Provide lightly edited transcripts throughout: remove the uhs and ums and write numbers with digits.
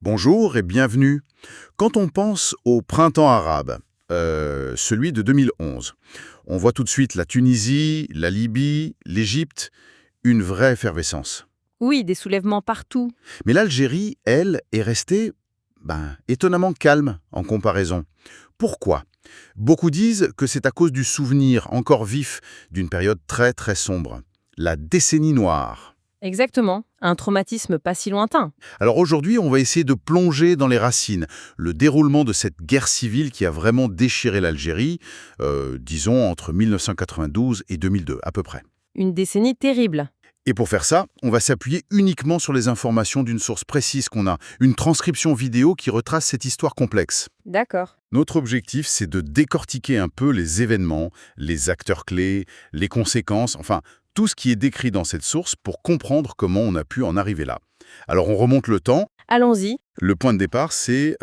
Bonjour et bienvenue. Quand on pense au printemps arabe, celui de 2011, on voit tout de suite la Tunisie, la Libye, l'Égypte, une vraie effervescence. Oui, des soulèvements partout. Mais l'Algérie, elle, est restée étonnamment calme en comparaison. Pourquoi? Beaucoup disent que c'est à cause du souvenir encore vif d'une période très très sombre, la décennie noire. Exactement. Un traumatisme pas si lointain. Alors aujourd'hui, on va essayer de plonger dans les racines, le déroulement de cette guerre civile qui a vraiment déchiré l'Algérie, disons entre 1992 et 2002 à peu près. Une décennie terrible. Et pour faire ça, on va s'appuyer uniquement sur les informations d'une source précise qu'on a, une transcription vidéo qui retrace cette histoire complexe. D'accord. Notre objectif, c'est de décortiquer un peu les événements, les acteurs clés, les conséquences, enfin, tout ce qui est décrit dans cette source pour comprendre comment on a pu en arriver là. Alors on remonte le temps. Allons-y. Le point de départ, c'est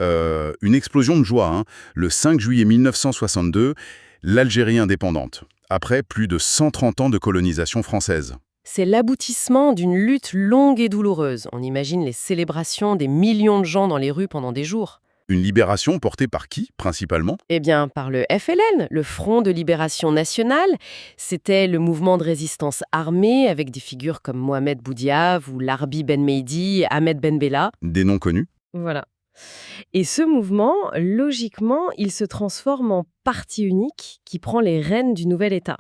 une explosion de joie. Le 5 juillet 1962, l'Algérie indépendante, après plus de 130 ans de colonisation française. C'est l'aboutissement d'une lutte longue et douloureuse. On imagine les célébrations des millions de gens dans les rues pendant des jours. Une libération portée par qui, principalement? Eh bien, par le FLN, le Front de Libération Nationale. C'était le mouvement de résistance armée avec des figures comme Mohamed Boudiaf ou Larbi Ben Meidi, Ahmed Ben Bella. Des noms connus? Voilà. Et ce mouvement, logiquement, il se transforme en parti unique qui prend les rênes du nouvel État.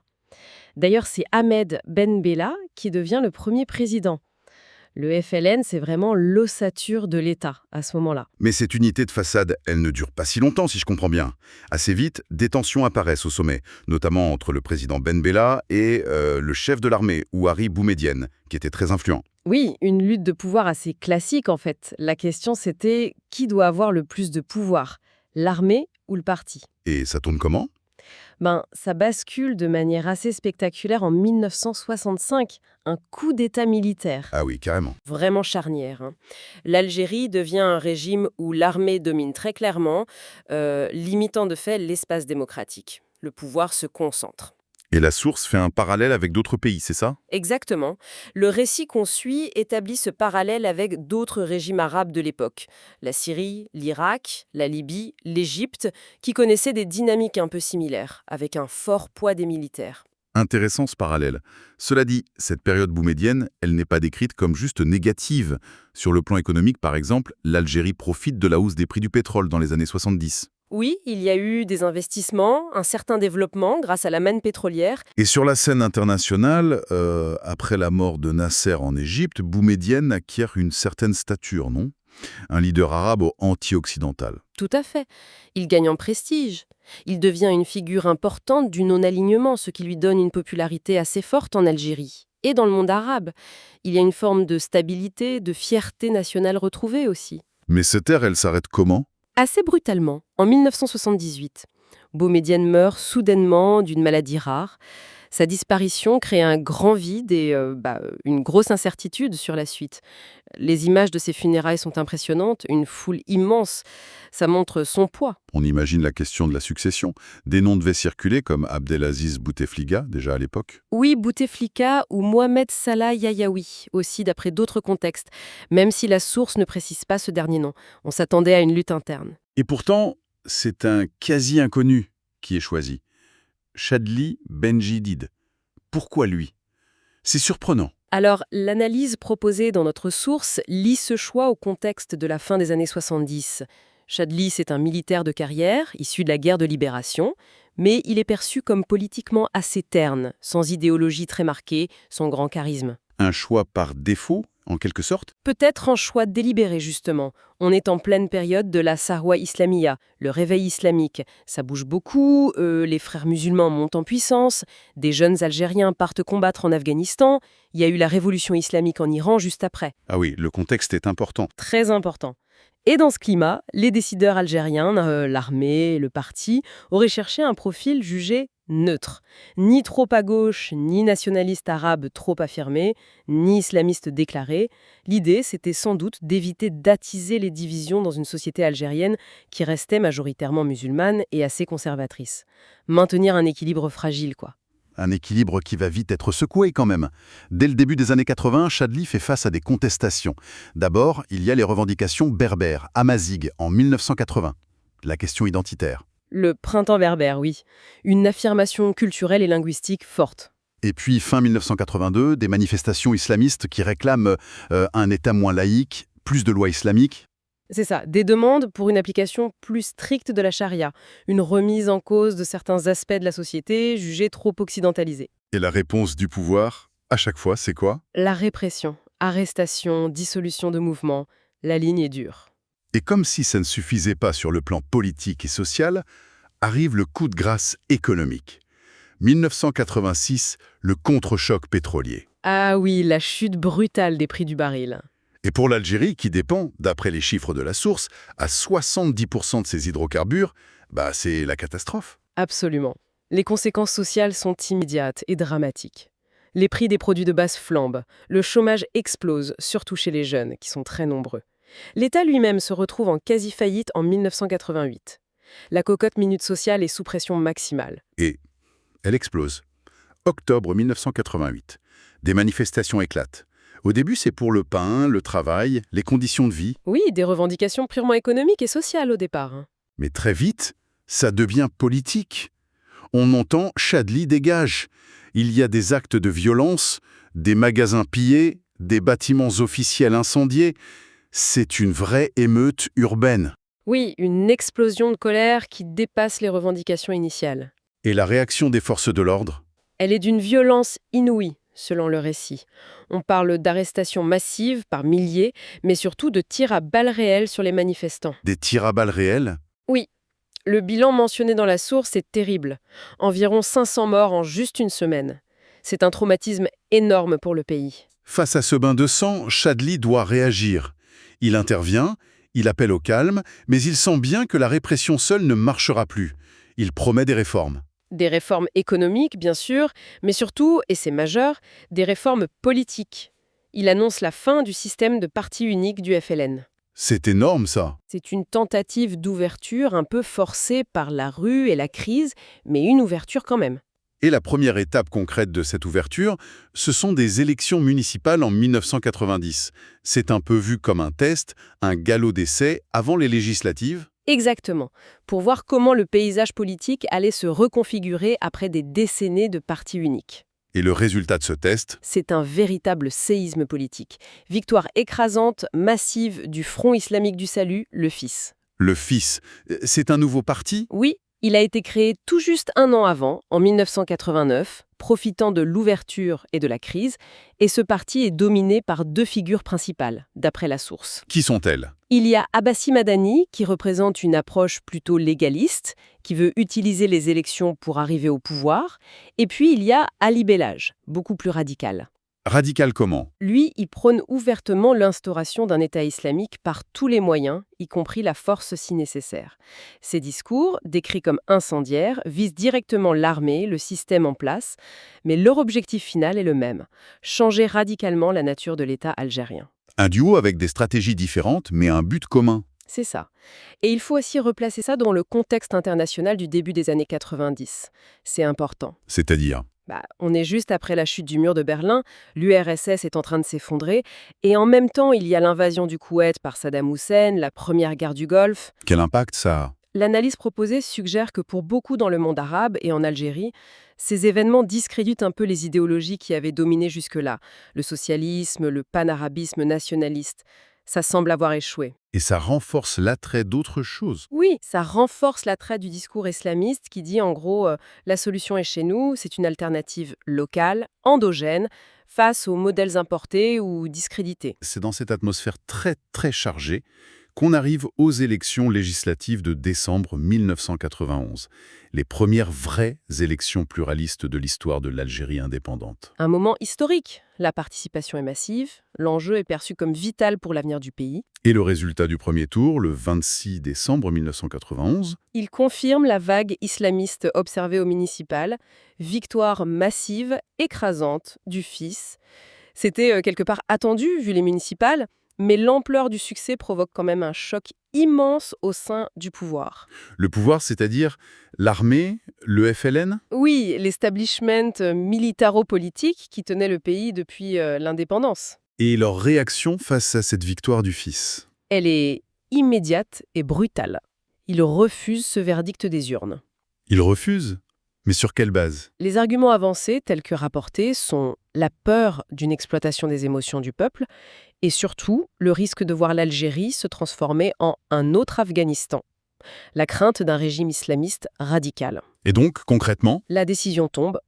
D'ailleurs, c'est Ahmed Ben Bella qui devient le premier président. Le FLN, c'est vraiment l'ossature de l'État à ce moment-là. Mais cette unité de façade, elle ne dure pas si longtemps, si je comprends bien. Assez vite, des tensions apparaissent au sommet, notamment entre le président Ben Bella et le chef de l'armée, Ouari Boumedienne, qui était très influent. Oui, une lutte de pouvoir assez classique en fait. La question c'était qui doit avoir le plus de pouvoir, l'armée ou le parti? Et ça tourne comment? Ça bascule de manière assez spectaculaire en 1965, un coup d'État militaire. Ah oui, carrément. Vraiment charnière, hein. L'Algérie devient un régime où l'armée domine très clairement, limitant de fait l'espace démocratique. Le pouvoir se concentre. Et la source fait un parallèle avec d'autres pays, c'est ça? Exactement. Le récit qu'on suit établit ce parallèle avec d'autres régimes arabes de l'époque. La Syrie, l'Irak, la Libye, l'Égypte, qui connaissaient des dynamiques un peu similaires, avec un fort poids des militaires. Intéressant ce parallèle. Cela dit, cette période boumédienne, elle n'est pas décrite comme juste négative. Sur le plan économique, par exemple, l'Algérie profite de la hausse des prix du pétrole dans les années 70. Oui, il y a eu des investissements, un certain développement grâce à la manne pétrolière. Et sur la scène internationale, après la mort de Nasser en Égypte, Boumedienne acquiert une certaine stature, non? Un leader arabe anti-occidental. Tout à fait. Il gagne en prestige. Il devient une figure importante du non-alignement, ce qui lui donne une popularité assez forte en Algérie. Et dans le monde arabe, il y a une forme de stabilité, de fierté nationale retrouvée aussi. Mais cette ère, elle s'arrête comment? Assez brutalement, en 1978. Boumedienne meurt soudainement d'une maladie rare. Sa disparition crée un grand vide et une grosse incertitude sur la suite. Les images de ses funérailles sont impressionnantes, une foule immense. Ça montre son poids. On imagine la question de la succession. Des noms devaient circuler comme Abdelaziz Bouteflika, déjà à l'époque. Oui, Bouteflika ou Mohamed Salah Yayaoui, aussi d'après d'autres contextes, même si la source ne précise pas ce dernier nom. On s'attendait à une lutte interne. Et pourtant, c'est un quasi-inconnu qui est choisi. Chadli Benjidid. Pourquoi lui? C'est surprenant. Alors, l'analyse proposée dans notre source lie ce choix au contexte de la fin des années 70. Chadli, c'est un militaire de carrière, issu de la guerre de libération, mais il est perçu comme politiquement assez terne, sans idéologie très marquée, sans grand charisme. Un choix par défaut, en quelque sorte? Peut-être un choix délibéré, justement. On est en pleine période de la Sarwa Islamia, le réveil islamique. Ça bouge beaucoup, les frères musulmans montent en puissance, des jeunes Algériens partent combattre en Afghanistan, il y a eu la révolution islamique en Iran juste après. Ah oui, le contexte est important. Très important. Et dans ce climat, les décideurs algériens, l'armée, le parti, auraient cherché un profil jugé neutre. Ni trop à gauche, ni nationaliste arabe trop affirmé, ni islamiste déclaré. L'idée, c'était sans doute d'éviter d'attiser les divisions dans une société algérienne qui restait majoritairement musulmane et assez conservatrice. Maintenir un équilibre fragile, quoi. un équilibre qui va vite être secoué quand même. Dès le début des années 80, Chadli fait face à des contestations. D'abord, il y a les revendications berbères, Amazigh, en 1980. La question identitaire. Le printemps berbère, oui. Une affirmation culturelle et linguistique forte. Et puis, fin 1982, des manifestations islamistes qui réclament un État moins laïque, plus de lois islamiques. C'est ça, des demandes pour une application plus stricte de la charia, une remise en cause de certains aspects de la société jugés trop occidentalisés. Et la réponse du pouvoir, à chaque fois, c'est quoi? La répression, arrestation, dissolution de mouvements, la ligne est dure. Et comme si ça ne suffisait pas sur le plan politique et social, arrive le coup de grâce économique. 1986, le contre-choc pétrolier. Ah oui, la chute brutale des prix du baril. Et pour l'Algérie, qui dépend, d'après les chiffres de la source, à 70% de ses hydrocarbures, c'est la catastrophe. Absolument. Les conséquences sociales sont immédiates et dramatiques. Les prix des produits de base flambent, le chômage explose, surtout chez les jeunes, qui sont très nombreux. L'État lui-même se retrouve en quasi-faillite en 1988. La cocotte minute sociale est sous pression maximale. Et elle explose. Octobre 1988. Des manifestations éclatent. Au début, c'est pour le pain, le travail, les conditions de vie. Oui, des revendications purement économiques et sociales au départ. Mais très vite, ça devient politique. On entend « Chadli dégage ». Il y a des actes de violence, des magasins pillés, des bâtiments officiels incendiés. C'est une vraie émeute urbaine. Oui, une explosion de colère qui dépasse les revendications initiales. Et la réaction des forces de l'ordre? Elle est d'une violence inouïe, selon le récit. On parle d'arrestations massives par milliers, mais surtout de tirs à balles réelles sur les manifestants. Des tirs à balles réelles? Oui, le bilan mentionné dans la source est terrible. Environ 500 morts en juste une semaine. C'est un traumatisme énorme pour le pays. Face à ce bain de sang, Chadli doit réagir. Il intervient, il appelle au calme, mais il sent bien que la répression seule ne marchera plus. Il promet des réformes. Des réformes économiques, bien sûr, mais surtout, et c'est majeur, des réformes politiques. Il annonce la fin du système de parti unique du FLN. C'est énorme, ça. C'est une tentative d'ouverture un peu forcée par la rue et la crise, mais une ouverture quand même. Et la première étape concrète de cette ouverture, ce sont des élections municipales en 1990. C'est un peu vu comme un test, un galop d'essai avant les législatives. Exactement, pour voir comment le paysage politique allait se reconfigurer après des décennies de parti unique. Et le résultat de ce test? C'est un véritable séisme politique. Victoire écrasante, massive du Front islamique du salut, le FIS. Le FIS, c'est un nouveau parti? Oui, il a été créé tout juste un an avant, en 1989, profitant de l'ouverture et de la crise, et ce parti est dominé par deux figures principales, d'après la source. Qui sont-elles? Il y a Abbassi Madani, qui représente une approche plutôt légaliste, qui veut utiliser les élections pour arriver au pouvoir, et puis il y a Ali Bellage, beaucoup plus radical. Radical comment? Lui, il prône ouvertement l'instauration d'un État islamique par tous les moyens, y compris la force si nécessaire. Ses discours, décrits comme incendiaires, visent directement l'armée, le système en place, mais leur objectif final est le même, changer radicalement la nature de l'État algérien. Un duo avec des stratégies différentes, mais un but commun. C'est ça. Et il faut aussi replacer ça dans le contexte international du début des années 90. C'est important. C'est-à-dire? On est juste après la chute du mur de Berlin, l'URSS est en train de s'effondrer, et en même temps, il y a l'invasion du Koweït par Saddam Hussein, la première guerre du Golfe. Quel impact ça a? L'analyse proposée suggère que pour beaucoup dans le monde arabe et en Algérie, ces événements discréditent un peu les idéologies qui avaient dominé jusque-là, le socialisme, le panarabisme nationaliste. Ça semble avoir échoué. Et ça renforce l'attrait d'autres choses. Oui, ça renforce l'attrait du discours islamiste qui dit en gros la solution est chez nous, c'est une alternative locale, endogène, face aux modèles importés ou discrédités. C'est dans cette atmosphère très très chargée qu'on arrive aux élections législatives de décembre 1991, les premières vraies élections pluralistes de l'histoire de l'Algérie indépendante. Un moment historique. La participation est massive, l'enjeu est perçu comme vital pour l'avenir du pays. Et le résultat du premier tour, le 26 décembre 1991, Il confirme la vague islamiste observée au municipal, victoire massive, écrasante du FIS. C'était quelque part attendu vu les municipales, Mais l'ampleur du succès provoque quand même un choc immense au sein du pouvoir. Le pouvoir, c'est-à-dire l'armée, le FLN? Oui, l'establishment militaro-politique qui tenait le pays depuis l'indépendance. Et leur réaction face à cette victoire du fils? Elle est immédiate et brutale. Ils refusent ce verdict des urnes. Ils refusent? Mais sur quelle base? Les arguments avancés, tels que rapportés, sont la peur d'une exploitation des émotions du peuple et surtout le risque de voir l'Algérie se transformer en un autre Afghanistan. La crainte d'un régime islamiste radical. Et donc, concrètement? La décision tombe.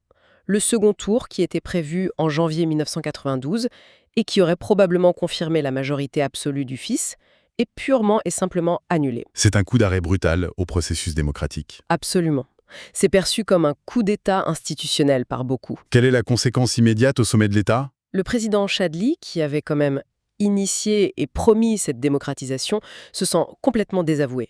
Le second tour, qui était prévu en janvier 1992 et qui aurait probablement confirmé la majorité absolue du fils, est purement et simplement annulé. C'est un coup d'arrêt brutal au processus démocratique. Absolument. C'est perçu comme un coup d'État institutionnel par beaucoup. Quelle est la conséquence immédiate au sommet de l'État? Le président Chadli, qui avait quand même initié et promis cette démocratisation, se sent complètement désavoué.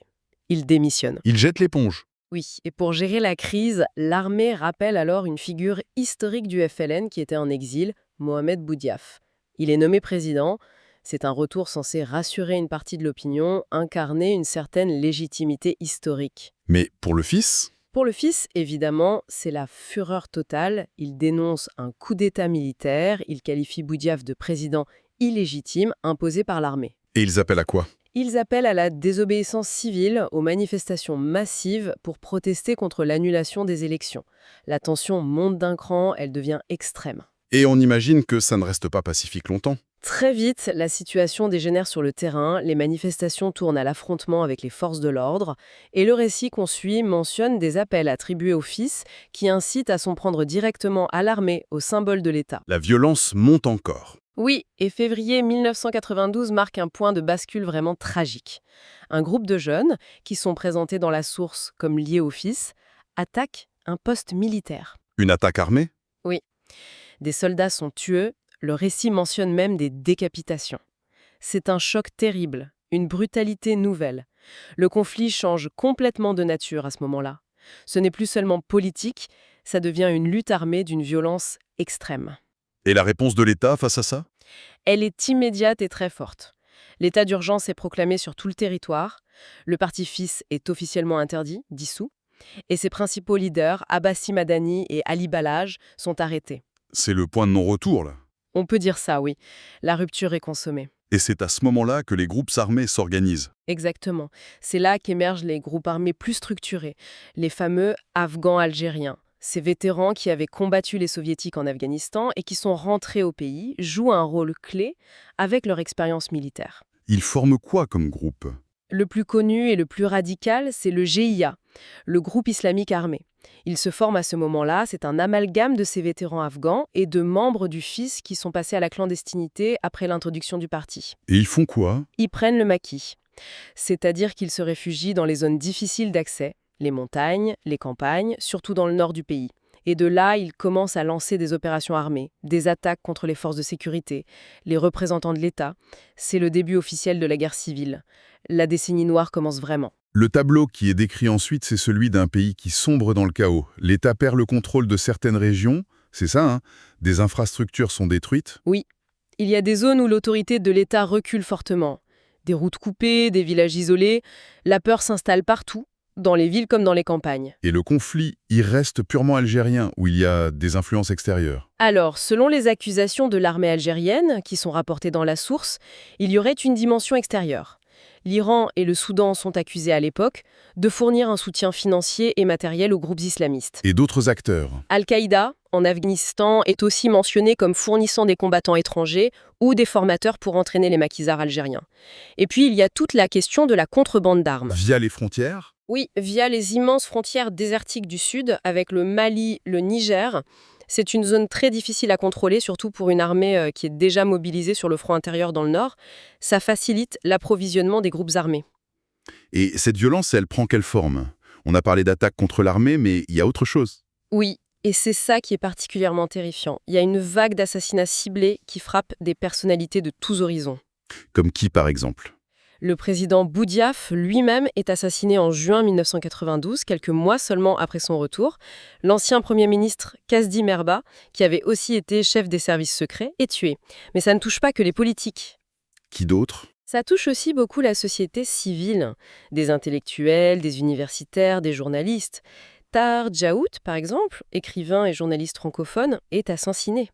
Il démissionne. Il jette l'éponge. Oui, et pour gérer la crise, l'armée rappelle alors une figure historique du FLN qui était en exil, Mohamed Boudiaf. Il est nommé président. C'est un retour censé rassurer une partie de l'opinion, incarner une certaine légitimité historique. Mais pour le fils? Pour le fils, évidemment, c'est la fureur totale. Il dénonce un coup d'État militaire, il qualifie Boudiaf de président illégitime imposé par l'armée. Et ils appellent à quoi? Ils appellent à la désobéissance civile, aux manifestations massives pour protester contre l'annulation des élections. La tension monte d'un cran, elle devient extrême. Et on imagine que ça ne reste pas pacifique longtemps. Très vite, la situation dégénère sur le terrain, les manifestations tournent à l'affrontement avec les forces de l'ordre, et le récit qu'on suit mentionne des appels attribués au fils qui incitent à s'en prendre directement à l'armée, au symbole de l'État. La violence monte encore. Oui, et février 1992 marque un point de bascule vraiment tragique. Un groupe de jeunes, qui sont présentés dans la source comme liés au fils, attaque un poste militaire. Une attaque armée? Oui. Des soldats sont tués, le récit mentionne même des décapitations. C'est un choc terrible, une brutalité nouvelle. Le conflit change complètement de nature à ce moment-là. Ce n'est plus seulement politique, ça devient une lutte armée d'une violence extrême. Et la réponse de l'État face à ça? Elle est immédiate et très forte. L'état d'urgence est proclamé sur tout le territoire, le parti fils est officiellement interdit, dissous, et ses principaux leaders, Abbassi Madani et Ali Balaj, sont arrêtés. C'est le point de non-retour, là. On peut dire ça, oui. La rupture est consommée. Et c'est à ce moment-là que les groupes armés s'organisent. Exactement. C'est là qu'émergent les groupes armés plus structurés, les fameux Afghans algériens. Ces vétérans qui avaient combattu les soviétiques en Afghanistan et qui sont rentrés au pays jouent un rôle clé avec leur expérience militaire. Ils forment quoi comme groupe? Le plus connu et le plus radical, c'est le GIA, le groupe islamique armé. Il se forme à ce moment-là, c'est un amalgame de ces vétérans afghans et de membres du fils qui sont passés à la clandestinité après l'introduction du parti. Et ils font quoi? Ils prennent le maquis, c'est-à-dire qu'ils se réfugient dans les zones difficiles d'accès, les montagnes, les campagnes, surtout dans le nord du pays. Et de là, ils commencent à lancer des opérations armées, des attaques contre les forces de sécurité, les représentants de l'État. C'est le début officiel de la guerre civile. La décennie noire commence vraiment. Le tableau qui est décrit ensuite, c'est celui d'un pays qui sombre dans le chaos. L'État perd le contrôle de certaines régions, c'est ça, hein? Des infrastructures sont détruites. Oui, il y a des zones où l'autorité de l'État recule fortement. Des routes coupées, des villages isolés. La peur s'installe partout, dans les villes comme dans les campagnes. Et le conflit, il reste purement algérien, où il y a des influences extérieures. Alors, selon les accusations de l'armée algérienne, qui sont rapportées dans la source, il y aurait une dimension extérieure. L'Iran et le Soudan sont accusés à l'époque de fournir un soutien financier et matériel aux groupes islamistes. Et d'autres acteurs. Al-Qaïda, en Afghanistan, est aussi mentionné comme fournissant des combattants étrangers ou des formateurs pour entraîner les maquisards algériens. Et puis, il y a toute la question de la contrebande d'armes. Via les frontières? Oui, via les immenses frontières désertiques du Sud, avec le Mali, le Niger. C'est une zone très difficile à contrôler, surtout pour une armée qui est déjà mobilisée sur le front intérieur dans le Nord. Ça facilite l'approvisionnement des groupes armés. Et cette violence, elle prend quelle forme? On a parlé d'attaques contre l'armée, mais il y a autre chose. Oui, et c'est ça qui est particulièrement terrifiant. Il y a une vague d'assassinats ciblés qui frappe des personnalités de tous horizons. Comme qui, par exemple? Le président Boudiaf lui-même est assassiné en juin 1992, quelques mois seulement après son retour. L'ancien Premier ministre Kasdi Merba, qui avait aussi été chef des services secrets, est tué. Mais ça ne touche pas que les politiques. Qui d'autre? Ça touche aussi beaucoup la société civile, des intellectuels, des universitaires, des journalistes. Tahar Djaout, par exemple, écrivain et journaliste francophone, est assassiné.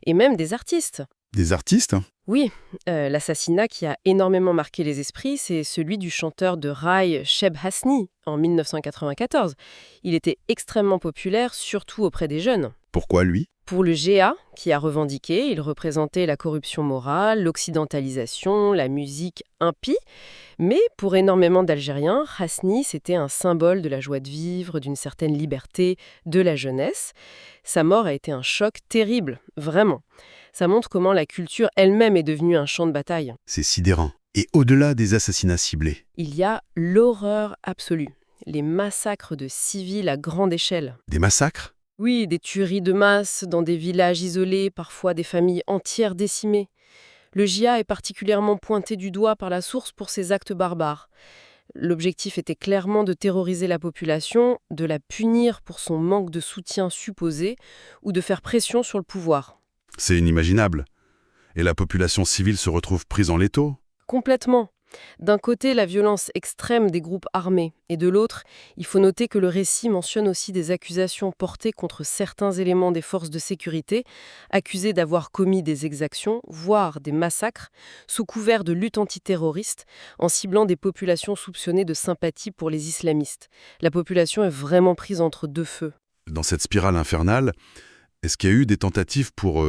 Et même des artistes. Des artistes? Oui, l'assassinat qui a énormément marqué les esprits, c'est celui du chanteur de raï Cheb Hasni en 1994. Il était extrêmement populaire, surtout auprès des jeunes. Pourquoi lui? Pour le GA, qui a revendiqué, il représentait la corruption morale, l'occidentalisation, la musique impie. Mais pour énormément d'Algériens, Hasni, c'était un symbole de la joie de vivre, d'une certaine liberté, de la jeunesse. Sa mort a été un choc terrible, vraiment. Ça montre comment la culture elle-même est devenue un champ de bataille. C'est sidérant. Et au-delà des assassinats ciblés? Il y a l'horreur absolue, les massacres de civils à grande échelle. Des massacres? Oui, des tueries de masse dans des villages isolés, parfois des familles entières décimées. Le JA est particulièrement pointé du doigt par la source pour ces actes barbares. L'objectif était clairement de terroriser la population, de la punir pour son manque de soutien supposé ou de faire pression sur le pouvoir. C'est inimaginable. Et la population civile se retrouve prise en l'étau? Complètement. D'un côté, la violence extrême des groupes armés, et de l'autre, il faut noter que le récit mentionne aussi des accusations portées contre certains éléments des forces de sécurité, accusés d'avoir commis des exactions, voire des massacres, sous couvert de lutte antiterroriste, en ciblant des populations soupçonnées de sympathie pour les islamistes. La population est vraiment prise entre deux feux. Dans cette spirale infernale, est-ce qu'il y a eu des tentatives pour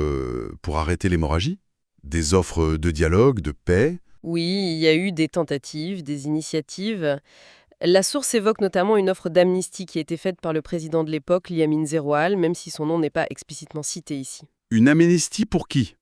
arrêter l'hémorragie? Des offres de dialogue, de paix? Oui, il y a eu des tentatives, des initiatives. La source évoque notamment une offre d'amnistie qui a été faite par le président de l'époque, Liamine Zeroual, même si son nom n'est pas explicitement cité ici. Une amnistie pour qui?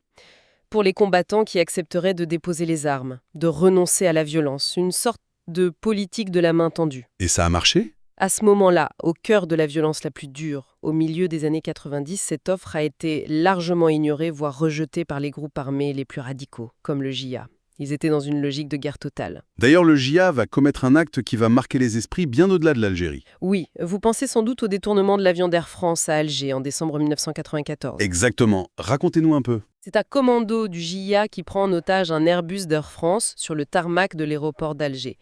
Pour les combattants qui accepteraient de déposer les armes, de renoncer à la violence, une sorte de politique de la main tendue. Et ça a marché? À ce moment-là, au cœur de la violence la plus dure, au milieu des années 90, cette offre a été largement ignorée, voire rejetée par les groupes armés les plus radicaux, comme le JA. Ils étaient dans une logique de guerre totale. D'ailleurs, le JA va commettre un acte qui va marquer les esprits bien au-delà de l'Algérie. Oui, vous pensez sans doute au détournement de l'avion d'Air France à Alger en décembre 1994. Exactement. Racontez-nous un peu. C'est un commando du JA qui prend en otage un Airbus d'Air France sur le tarmac de l'aéroport d'Alger.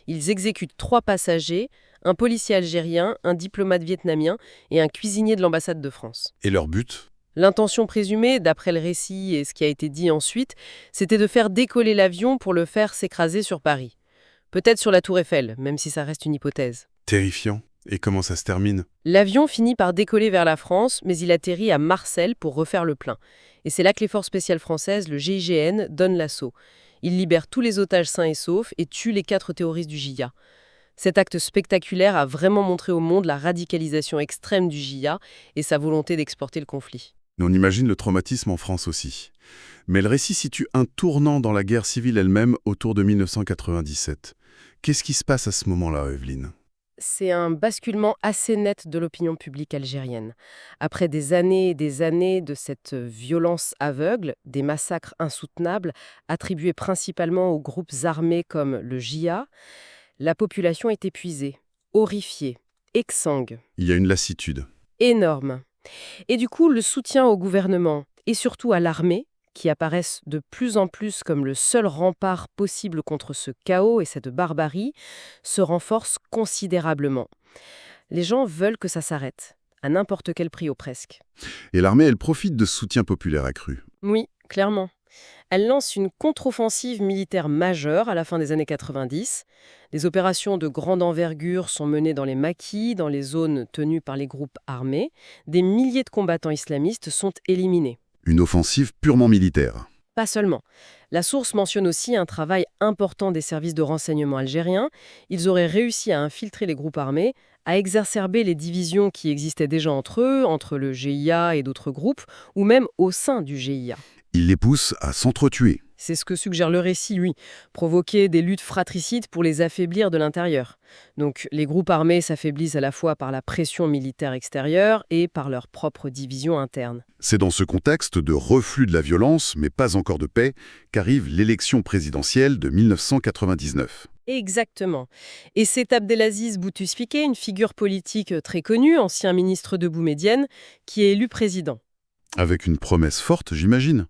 Ils exécutent 3 passagers, un policier algérien, un diplomate vietnamien et un cuisinier de l'ambassade de France. Et leur but? L'intention présumée, d'après le récit et ce qui a été dit ensuite, c'était de faire décoller l'avion pour le faire s'écraser sur Paris. Peut-être sur la Tour Eiffel, même si ça reste une hypothèse. Terrifiant. Et comment ça se termine? L'avion finit par décoller vers la France, mais il atterrit à Marseille pour refaire le plein. Et c'est là que les forces spéciales françaises, le GIGN, donnent l'assaut. Ils libèrent tous les otages sains et saufs et tuent les 4 terroristes du JA. Cet acte spectaculaire a vraiment montré au monde la radicalisation extrême du JA et sa volonté d'exporter le conflit. On imagine le traumatisme en France aussi. Mais le récit situe un tournant dans la guerre civile elle-même autour de 1997. Qu'est-ce qui se passe à ce moment-là, Evelyne? C'est un basculement assez net de l'opinion publique algérienne. Après des années et des années de cette violence aveugle, des massacres insoutenables, attribués principalement aux groupes armés comme le JA, la population est épuisée, horrifiée, exsangue, Il y a une lassitude. énorme. Et du coup, le soutien au gouvernement et surtout à l'armée, qui apparaissent de plus en plus comme le seul rempart possible contre ce chaos et cette barbarie, se renforce considérablement. Les gens veulent que ça s'arrête, à n'importe quel prix ou presque. Et l'armée, elle profite de ce soutien populaire accru. Oui, clairement. Elle lance une contre-offensive militaire majeure à la fin des années 90. Des opérations de grande envergure sont menées dans les maquis, dans les zones tenues par les groupes armés. Des milliers de combattants islamistes sont éliminés. Une offensive purement militaire. Pas seulement. La source mentionne aussi un travail important des services de renseignement algériens. Ils auraient réussi à infiltrer les groupes armés, à exacerber les divisions qui existaient déjà entre eux, entre le GIA et d'autres groupes, ou même au sein du GIA. Il les pousse à s'entretuer. C'est ce que suggère le récit, oui. Provoquer des luttes fratricides pour les affaiblir de l'intérieur. Donc les groupes armés s'affaiblissent à la fois par la pression militaire extérieure et par leur propre division interne. C'est dans ce contexte de reflux de la violence, mais pas encore de paix, qu'arrive l'élection présidentielle de 1999. Exactement. Et c'est Abdelaziz Bouteflika, une figure politique très connue, ancien ministre de Boumedienne, qui est élu président. Avec une promesse forte, j'imagine.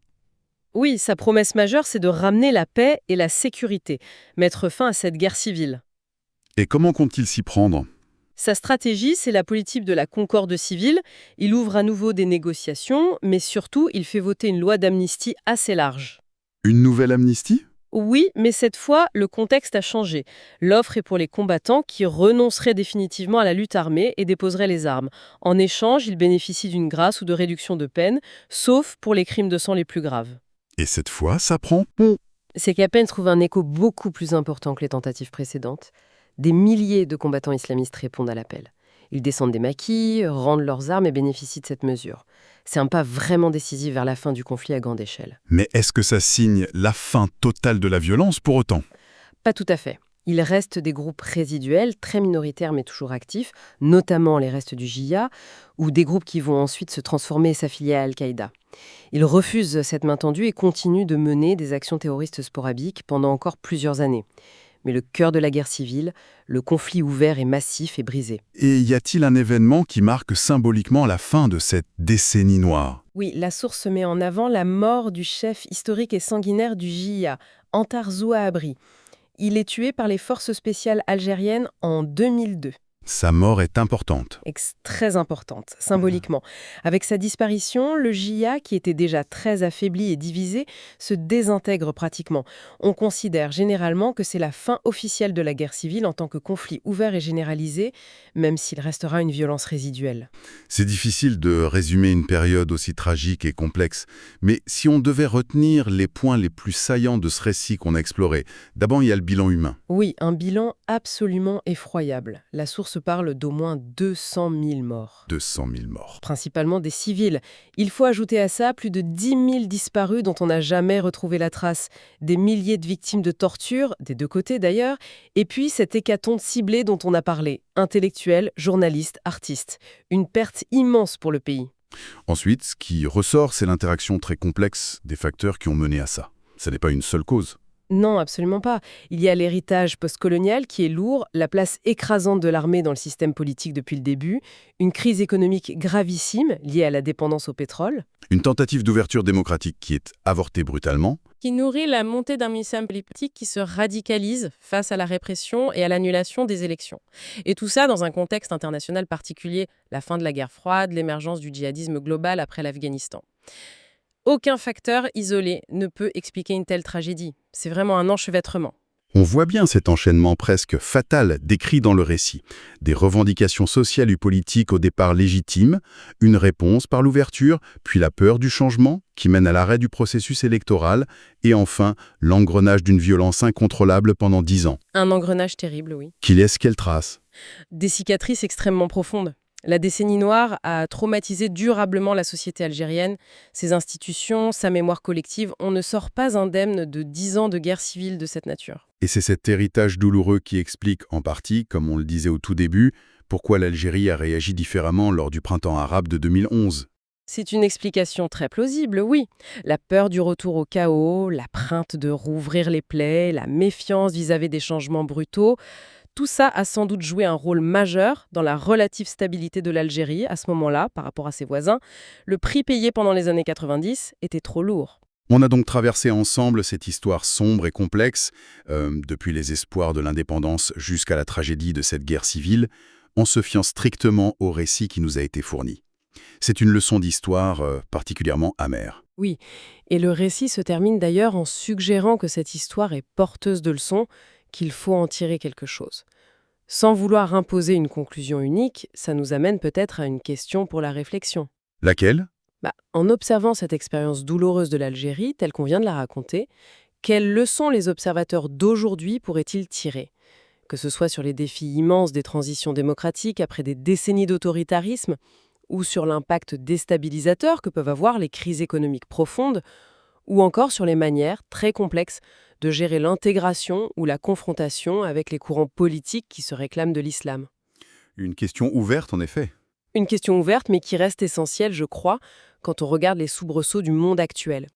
Oui, sa promesse majeure, c'est de ramener la paix et la sécurité, mettre fin à cette guerre civile. Et comment compte-t-il s'y prendre? Sa stratégie, c'est la politique de la concorde civile. Il ouvre à nouveau des négociations, mais surtout, il fait voter une loi d'amnistie assez large. Une nouvelle amnistie? Oui, mais cette fois, le contexte a changé. L'offre est pour les combattants qui renonceraient définitivement à la lutte armée et déposeraient les armes. En échange, ils bénéficient d'une grâce ou de réduction de peine, sauf pour les crimes de sang les plus graves. Et cette fois, ça prend pont. Ces campagnes trouvent un écho beaucoup plus important que les tentatives précédentes. Des milliers de combattants islamistes répondent à l'appel. Ils descendent des maquis, rendent leurs armes et bénéficient de cette mesure. C'est un pas vraiment décisif vers la fin du conflit à grande échelle. Mais est-ce que ça signe la fin totale de la violence pour autant? Pas tout à fait. Il reste des groupes résiduels, très minoritaires mais toujours actifs, notamment les restes du JIA, ou des groupes qui vont ensuite se transformer et s'affilier à Al-Qaïda. Ils refusent cette main tendue et continuent de mener des actions terroristes sporadiques pendant encore plusieurs années. Mais le cœur de la guerre civile, le conflit ouvert et massif est brisé. Et y a-t-il un événement qui marque symboliquement la fin de cette décennie noire? Oui, la source met en avant la mort du chef historique et sanguinaire du JIA, Antar Zouaabri. Il est tué par les forces spéciales algériennes en 2002. Sa mort est importante. Très importante, symboliquement. Avec sa disparition, le JIA, qui était déjà très affaibli et divisé, se désintègre pratiquement. On considère généralement que c'est la fin officielle de la guerre civile en tant que conflit ouvert et généralisé, même s'il restera une violence résiduelle. C'est difficile de résumer une période aussi tragique et complexe, mais si on devait retenir les points les plus saillants de ce récit qu'on a exploré, d'abord il y a le bilan humain. Oui, un bilan absolument effroyable. La source parle d'au moins 200 000 morts. 200 000 morts. Principalement des civils. Il faut ajouter à ça plus de 10 000 disparus dont on n'a jamais retrouvé la trace, des milliers de victimes de torture, des deux côtés d'ailleurs, et puis cette hécatombe ciblée dont on a parlé, intellectuels, journalistes, artistes. Une perte immense pour le pays. Ensuite, ce qui ressort, c'est l'interaction très complexe des facteurs qui ont mené à ça. Ce n'est pas une seule cause. Non, absolument pas. Il y a l'héritage postcolonial qui est lourd, la place écrasante de l'armée dans le système politique depuis le début, une crise économique gravissime liée à la dépendance au pétrole, Une tentative d'ouverture démocratique qui est avortée brutalement, qui nourrit la montée d'un islam politique qui se radicalise face à la répression et à l'annulation des élections. Et tout ça dans un contexte international particulier, la fin de la guerre froide, l'émergence du djihadisme global après l'Afghanistan. Aucun facteur isolé ne peut expliquer une telle tragédie. C'est vraiment un enchevêtrement. On voit bien cet enchaînement presque fatal décrit dans le récit. Des revendications sociales ou politiques au départ légitimes, une réponse par l'ouverture, puis la peur du changement qui mène à l'arrêt du processus électoral, et enfin l'engrenage d'une violence incontrôlable pendant 10 ans. Un engrenage terrible, oui. Qui laisse quelle trace? Des cicatrices extrêmement profondes. La décennie noire a traumatisé durablement la société algérienne, ses institutions, sa mémoire collective. On ne sort pas indemne de 10 ans de guerre civile de cette nature. Et c'est cet héritage douloureux qui explique en partie, comme on le disait au tout début, pourquoi l'Algérie a réagi différemment lors du printemps arabe de 2011. C'est une explication très plausible, oui. La peur du retour au chaos, la crainte de rouvrir les plaies, la méfiance vis-à-vis des changements brutaux, tout ça a sans doute joué un rôle majeur dans la relative stabilité de l'Algérie à ce moment-là par rapport à ses voisins. Le prix payé pendant les années 90 était trop lourd. On a donc traversé ensemble cette histoire sombre et complexe, depuis les espoirs de l'indépendance jusqu'à la tragédie de cette guerre civile, en se fiant strictement au récit qui nous a été fourni. C'est une leçon d'histoire particulièrement amère. Oui, et le récit se termine d'ailleurs en suggérant que cette histoire est porteuse de leçons, qu'il faut en tirer quelque chose. Sans vouloir imposer une conclusion unique, ça nous amène peut-être à une question pour la réflexion. Laquelle? En observant cette expérience douloureuse de l'Algérie, telle qu'on vient de la raconter, quelles leçons les observateurs d'aujourd'hui pourraient-ils tirer? Que ce soit sur les défis immenses des transitions démocratiques après des décennies d'autoritarisme, ou sur l'impact déstabilisateur que peuvent avoir les crises économiques profondes, ou encore sur les manières très complexes de gérer l'intégration ou la confrontation avec les courants politiques qui se réclament de l'islam. Une question ouverte en effet. Une question ouverte mais qui reste essentielle, je crois, quand on regarde les soubresauts du monde actuel.